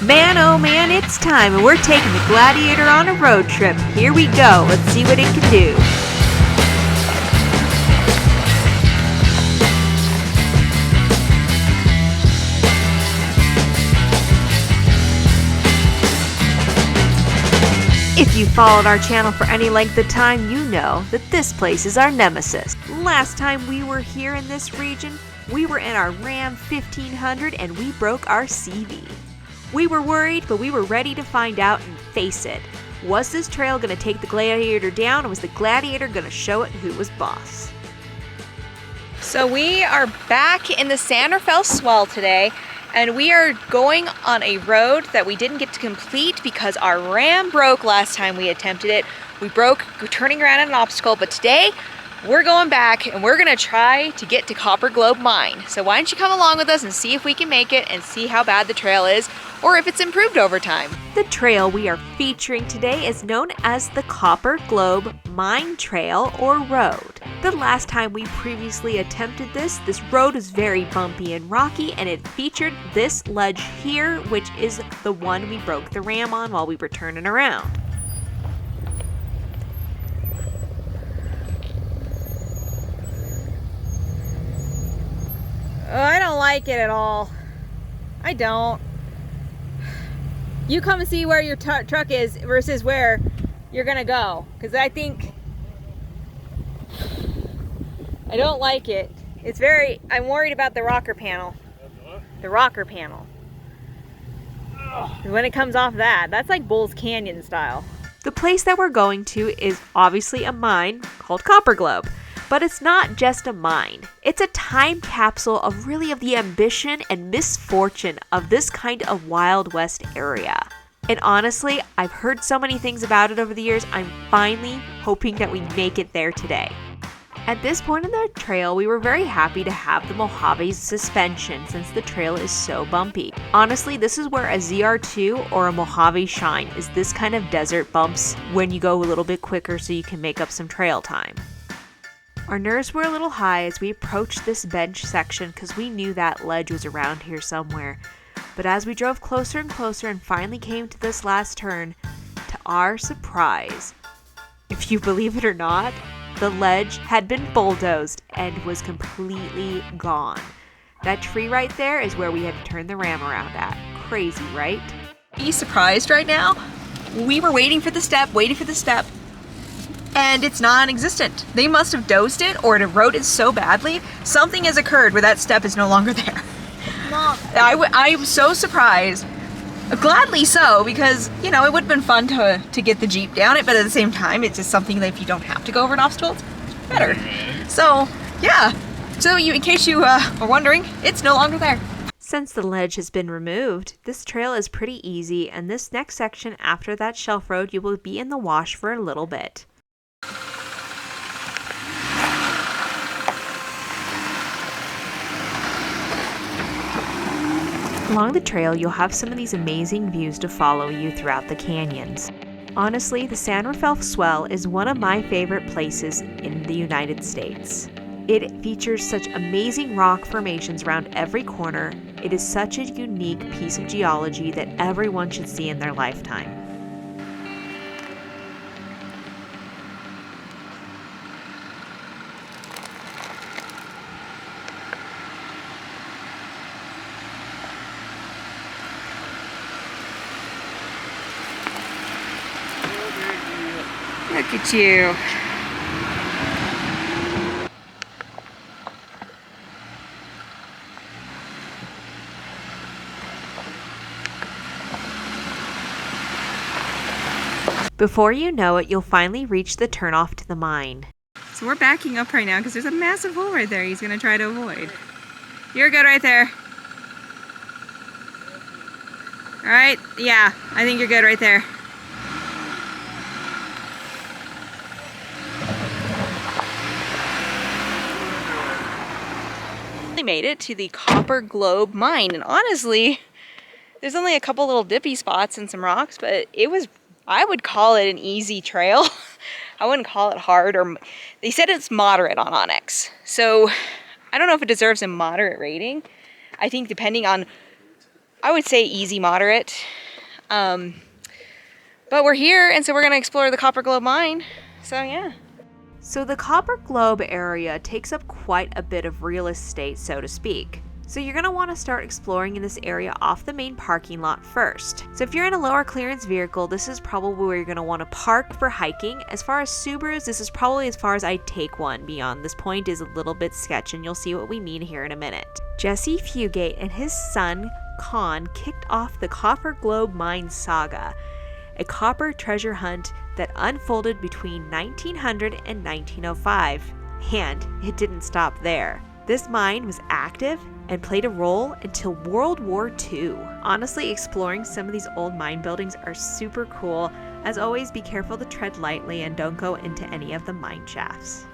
Man, oh man, it's time, and we're taking the Gladiator on a road trip. Here we go. Let's see what it can do. If you followed our channel for any length of time, you know that this place is our nemesis. Last time we were here in this region, we were in our Ram 1500 and we broke our CV. We were worried, but we were ready to find out and face it. Was this trail going to take the Gladiator down, or was the Gladiator going to show it who was boss? So we are back in the San Rafael Swell today, and we are going on a road that we didn't get to complete because our Ram broke last time we attempted it. We broke turning around at an obstacle, but today we're going back and we're gonna try to get to Copper Globe Mine. So why don't you come along with us and see if we can make it and see how bad the trail is or if it's improved over time. The trail we are featuring today is known as the Copper Globe Mine Trail or Road. The last time we previously attempted this road was very bumpy and rocky, and it featured this ledge here, which is the one we broke the Ram on while we were turning around. Oh, I don't like it at all. I don't. You come and see where your truck is versus where you're gonna go, because I think I don't like it. It's very, I'm worried about the rocker panel. The rocker panel. When it comes off that's like Bulls Canyon style. The place that we're going to is obviously a mine called Copper Globe. But it's not just a mine. It's a time capsule of the ambition and misfortune of this kind of Wild West area. And honestly, I've heard so many things about it over the years, I'm finally hoping that we make it there today. At this point in the trail, we were very happy to have the Mojave suspension since the trail is so bumpy. Honestly, this is where a ZR2 or a Mojave shine, is this kind of desert bumps when you go a little bit quicker so you can make up some trail time. Our nerves were a little high as we approached this bench section because we knew that ledge was around here somewhere. But as we drove closer and closer and finally came to this last turn, to our surprise, if you believe it or not, the ledge had been bulldozed and was completely gone. That tree right there is where we had to turn the Ram around at. Crazy, right? Be surprised right now. We were waiting for the step, and it's non-existent. They must have dosed it or it eroded so badly. Something has occurred where that step is no longer there. Mom. I'm so surprised. Gladly so, because, you know, it would have been fun to get the Jeep down it, but at the same time, it's just something that if you don't have to go over an obstacle, it's better. So, yeah. So, in case you are wondering, it's no longer there. Since the ledge has been removed, this trail is pretty easy, and this next section after that shelf road, you will be in the wash for a little bit. Along the trail, you'll have some of these amazing views to follow you throughout the canyons. Honestly, the San Rafael Swell is one of my favorite places in the United States. It features such amazing rock formations around every corner. It is such a unique piece of geology that everyone should see in their lifetime. Look at you. Before you know it, you'll finally reach the turnoff to the mine. So we're backing up right now because there's a massive hole right there he's going to try to avoid. You're good right there. All right, yeah, I think you're good right there. We made it to the Copper Globe Mine, and honestly, there's only a couple little dippy spots and some rocks, but I would call it an easy trail. I wouldn't call it hard, or they said it's moderate on Onyx. So I don't know if it deserves a moderate rating. I think depending on I would say easy moderate. But we're here, and so we're gonna explore the Copper Globe mine. So yeah. So the Copper Globe area takes up quite a bit of real estate, so to speak. So you're going to want to start exploring in this area off the main parking lot first. So if you're in a lower clearance vehicle, this is probably where you're going to want to park for hiking. As far as Subarus, this is probably as far as I'd take one. Beyond this point is a little bit sketch, and you'll see what we mean here in a minute. Jesse Fugate and his son, Con, kicked off the Copper Globe Mine saga, a copper treasure hunt that unfolded between 1900 and 1905. And it didn't stop there. This mine was active and played a role until World War II. Honestly, exploring some of these old mine buildings are super cool. As always, be careful to tread lightly and don't go into any of the mine shafts.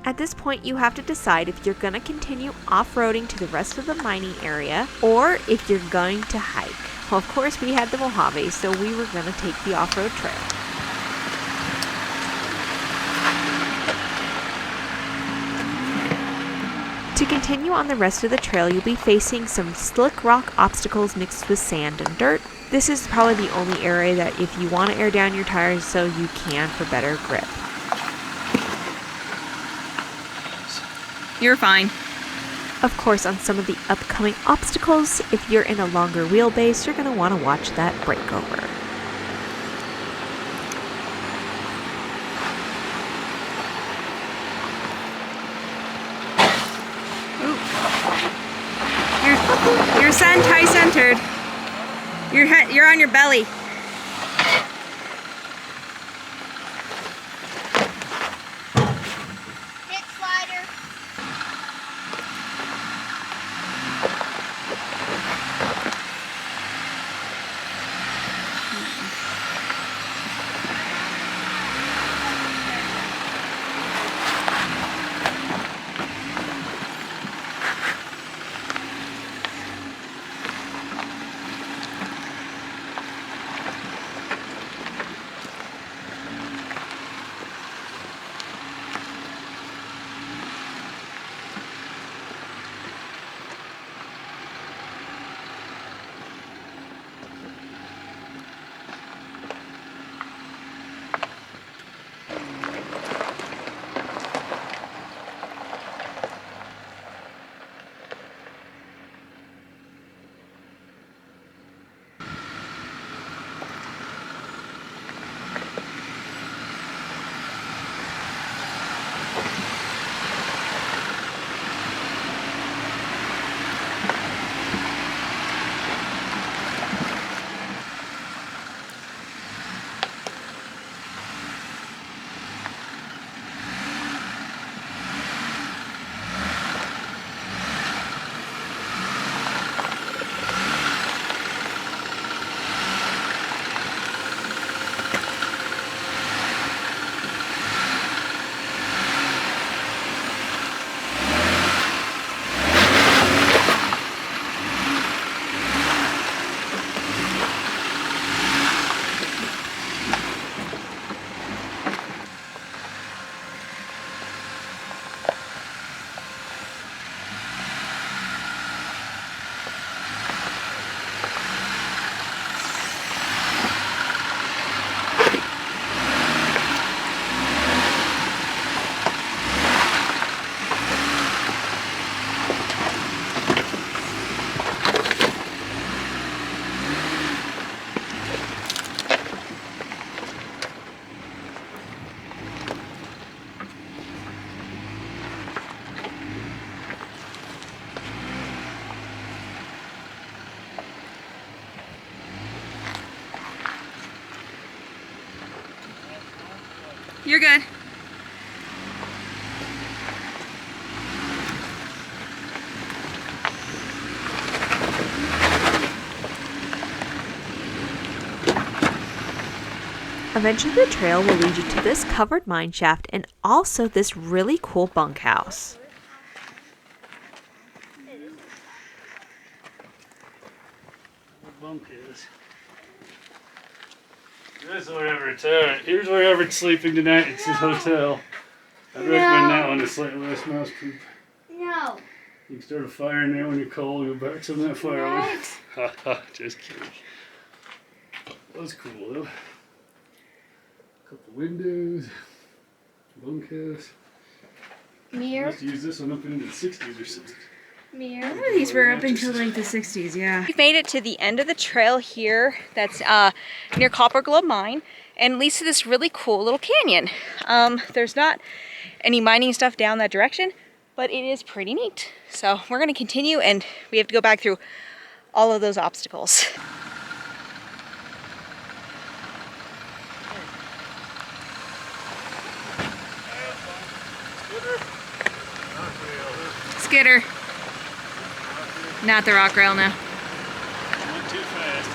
At this point, you have to decide if you're going to continue off-roading to the rest of the mining area or if you're going to hike. Well, of course, we had the Mojave, so we were going to take the off-road trail. To continue on the rest of the trail, you'll be facing some slick rock obstacles mixed with sand and dirt. This is probably the only area that if you want to air down your tires so you can for better grip. You're fine. Of course, on some of the upcoming obstacles, if you're in a longer wheelbase, you're going to want to watch that breakover. You're anti-centered. You're on your belly. Hit slider. You're good. Eventually the trail will lead you to this covered mine shaft and also this really cool bunkhouse. Bunk is. Here's where Everett's sleeping tonight. It's his hotel. I'd recommend that one to sleep less mouse poop. No. You can start a fire in there when you're cold. Go back some of that firewood. Haha, just kidding. That was cool though. Couple windows, bunkhouse. Mirror. I used to use this one up into the 60s or something. Mirror. These were up until like the 60s, yeah. We've made it to the end of the trail here that's near Copper Globe Mine, and it leads to this really cool little canyon. There's not any mining stuff down that direction, but it is pretty neat. So we're gonna continue, and we have to go back through all of those obstacles. Skidder. Not the rock rail now. Went too fast.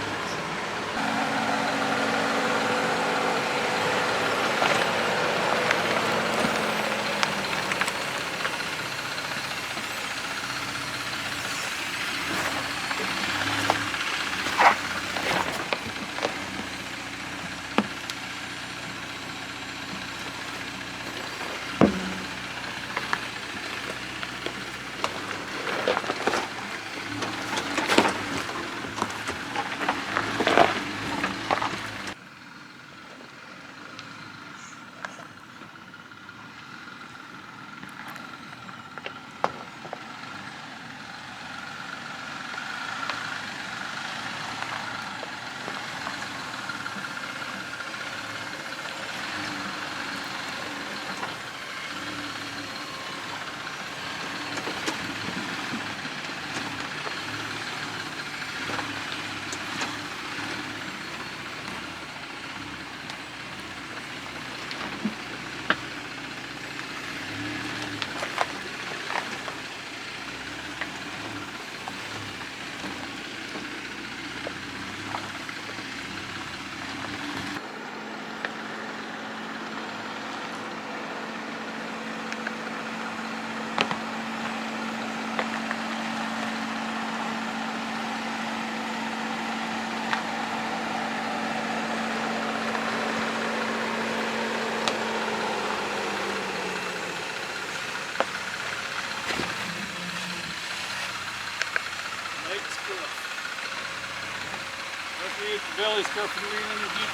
Belly stuff from being in the Jeep.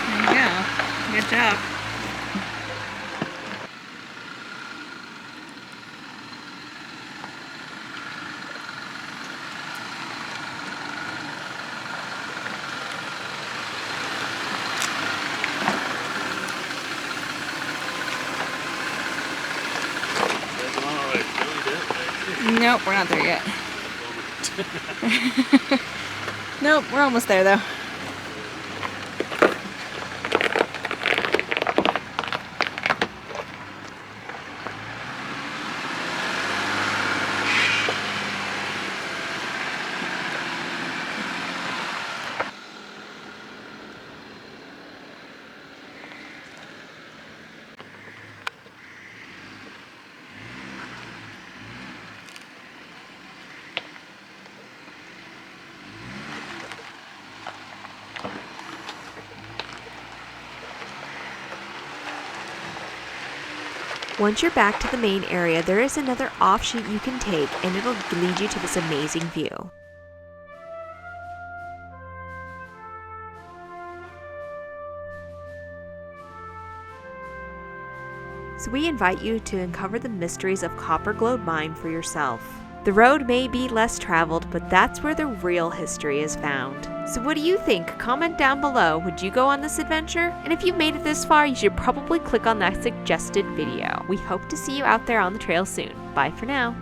There you go. Good job. Nope, we're not there yet. Nope, we're almost there though. Once you're back to the main area, there is another offshoot you can take, and it'll lead you to this amazing view. So we invite you to uncover the mysteries of Copper Globe Mine for yourself. The road may be less traveled, but that's where the real history is found. So what do you think? Comment down below. Would you go on this adventure? And if you've made it this far, you should probably click on that suggested video. We hope to see you out there on the trail soon. Bye for now.